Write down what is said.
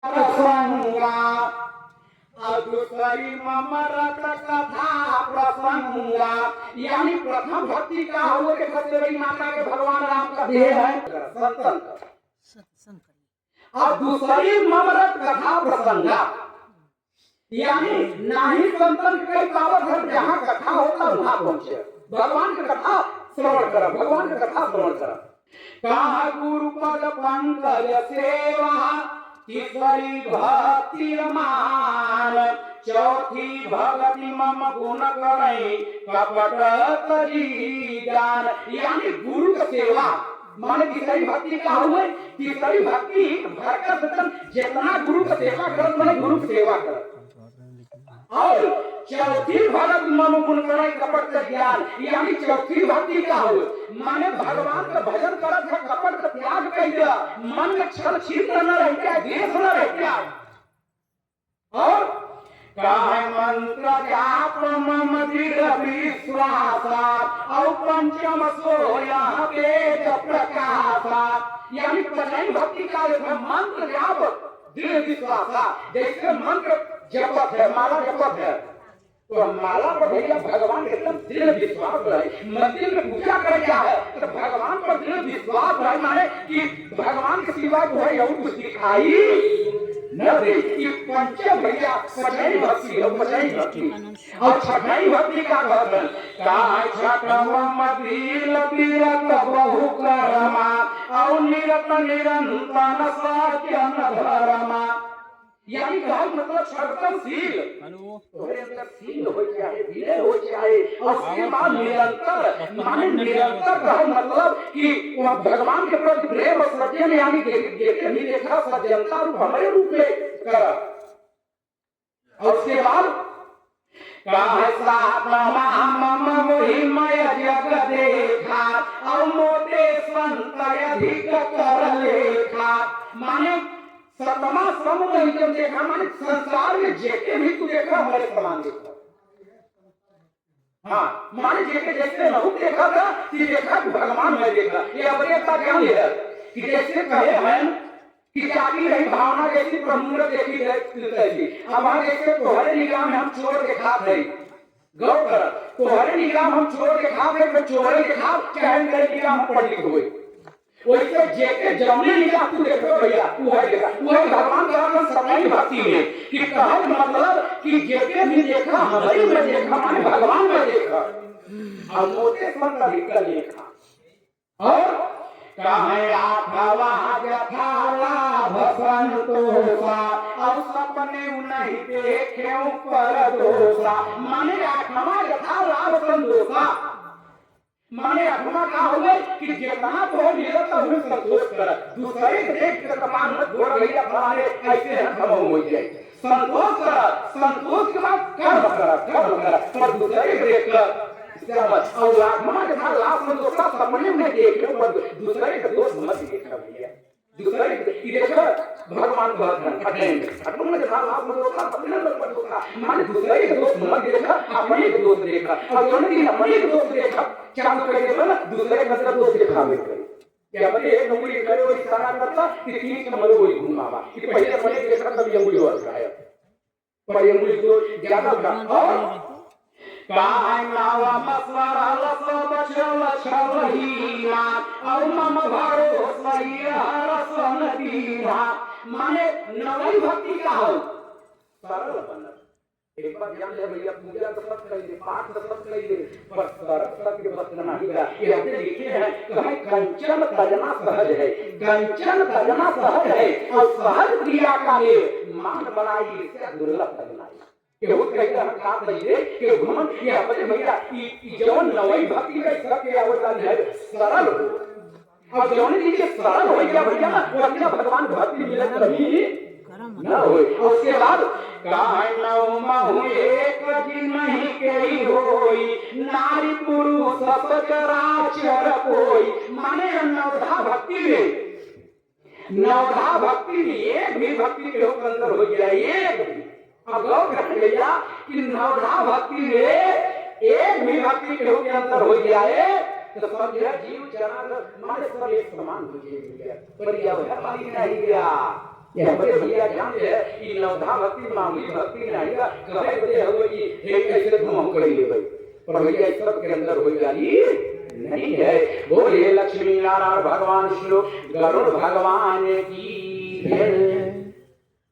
प्रसंगा अदुसरी ममरत कथा प्रसंगा। यानी प्रथम भक्ति का हुआ के सत्यवती माता के भगवान राम का देह है संतन, और दूसरी ममरत कथा प्रसंगा। यानी नाही संतन के पावत है, जहाँ कथा होता वहाँ पहुंचे, भगवान की कथा श्रवण करा, भगवान की कथा श्रवण करा। कहा गुरु पद पंकज सेवा, तीसरी भक्ति मान, चौथी भक्ति मम गुण करई कपट तजी जान। यानी गुरु की सेवा माने तीसरी भक्ति का हुए, तीसरी भक्ति भक्त जितना गुरु की सेवा कर माने गुरु की सेवा कर, और चौथी भक्त मम गुण करे कपट का ज्ञान। यानी चौथी भक्ति का हो माने भगवान का भजन करत है, कपट का त्याग कर दिया, मन में छल छिद्र न रह गया, द्वेष न रह गया। और काहे मंत्र जाप मम दृढ़ विश्वासा, और पंचम सोया वेद प्रकाशा। यानी पंचम भक्ति का मंत्र जाप दृढ़ विश्वासा। जैसे मंत्र जपत है, माला जपत है, तो माला पर भैया भगवान एकदम दृढ़ विश्वास है। मंदिर में पूजा कर क्या है तो भगवान पर दृढ़ विश्वास है, माने कि भगवान के सिवा जो है और कुछ दिखाई न दे। कि पंच भैया पचाई भक्ति है, पचाई भक्ति। और छठाई भक्ति का कहते का छठम मधील विरत बहु कर्मा, और निरत निरंतर सत्य धर्मा। यानी कहल मतलब सर्वशील, तोहरे अंदर शील हो चाहे विनय हो चाहे, और उसके बाद निरंतर माने निरंतर कहल मतलब कि भगवान के प्रति प्रेम और सज्जन, यानी देखे नहीं देखा सज्जनता रूप हमारे रूप में कर। और उसके बाद मोहिमय जग देखा, और मोटे संत अधिक कर लेखा। माने सतमा समुद्र जब देखा माने संसार में जेके भी तू देखा हमारे समान देखा। हाँ माने जेके जैसे नहीं देखा था कि देखा भगवान में देखा। ये अवधेयता क्या है कि जैसे कहे हैं कि जाती रही भावना जैसी प्रमुख देखी रहती। अब हम जैसे तोहरे निगाह में हम चोर देखा थे, गौ कर तोहरे निगाह हम चोर देखा थे, फिर चोरे देखा चाहे मेरे निगाह में पंडित हुए। वैसे जेके जमने निगाह तू देखो भैया, तू है देखा, तू है भगवान का सताई भक्ति में कि कहल मतलब कि जेके भी देखा हमारी में देखा माने भगवान में देखा, और मोटे संत अधिक देखा। और कहे आठवा जथा लाभ संतोषा, और सपने नहीं देखे पर दोषा। माने आठवा जथा लाभ संतोषा, माने आत्मा का हो कि जितना तो निरंतर हुए संतोष कर, दूसरे देख के कमान मत छोड़ भैया फलाने ऐसे हम हो जाए। संतोष कर, संतोष के बाद कर्म कर, पर दूसरे देख कर और आत्मा के साथ लाभ संतोष का सपने में देख लो, पर दूसरे का दोष मत देखा भैया। दूसरे की देखो भगवान कहते हैं अपने के साथ लाभ संतोष का सपने में मत देखा, माने दूसरे के दोष मत देखा, अपने के दोष देखा। और जो नहीं अपने के दोष देखा चांद कर देना ना, दूसरे का दोष दिखावे करे क्या बने एक उंगली करे और इशारा करता कि तीन के मरो वही घुमावा कि पहले पहले देखा तब ये उंगली और खाया, पर ये उंगली तो ज्यादा का। और काहे नावा मसवरा लसो बचल छलहीना, और मम भरो सही रसन दीना। माने नवई भक्ति का हो सरल बनल। एक बार जान ले भैया पूजा तो सब कर दे, पाठ तो सब कर दे, पर सरल के बस नहीं का। ये हमने लिखे हैं कहे कंचन तजना सहज है, कंचन तजना सहज है, और सहज क्रिया का ये मान बनाई से दुर्लभ तजनाई के वो कहते हैं का बजे के घमन ये अपने भैया की जवन नवई भक्ति का सबके अवतार है सरल हो। और जवन की सरल हो गया भैया वो अपना भगवान भक्ति मिले कभी न हो। उसके बाद काहे नौ महु एक दिन नहीं केई होई, नारी पुरुष सचराचर कोई। माने नवधा भक्ति में, नवधा भक्ति में एक भी भक्ति के अंदर हो गया एक भी। अब गौर कर भैया कि नवधा भक्ति में एक भी भक्ति के अंदर हो जाए तो सब जीव चराचर माने सब एक समान हो जाएगा, पर यह वाली नहीं गया। ये हमारे भैया जानते हैं कि नवधा भक्ति मामूली भक्ति नहीं का कहे बदे हो कि ऐसे तुम हम कर ले पर भैया इस सब के अंदर हो जाली नहीं है। बोले लक्ष्मी नारायण भगवान श्लोक गरुड़ भगवान की जय।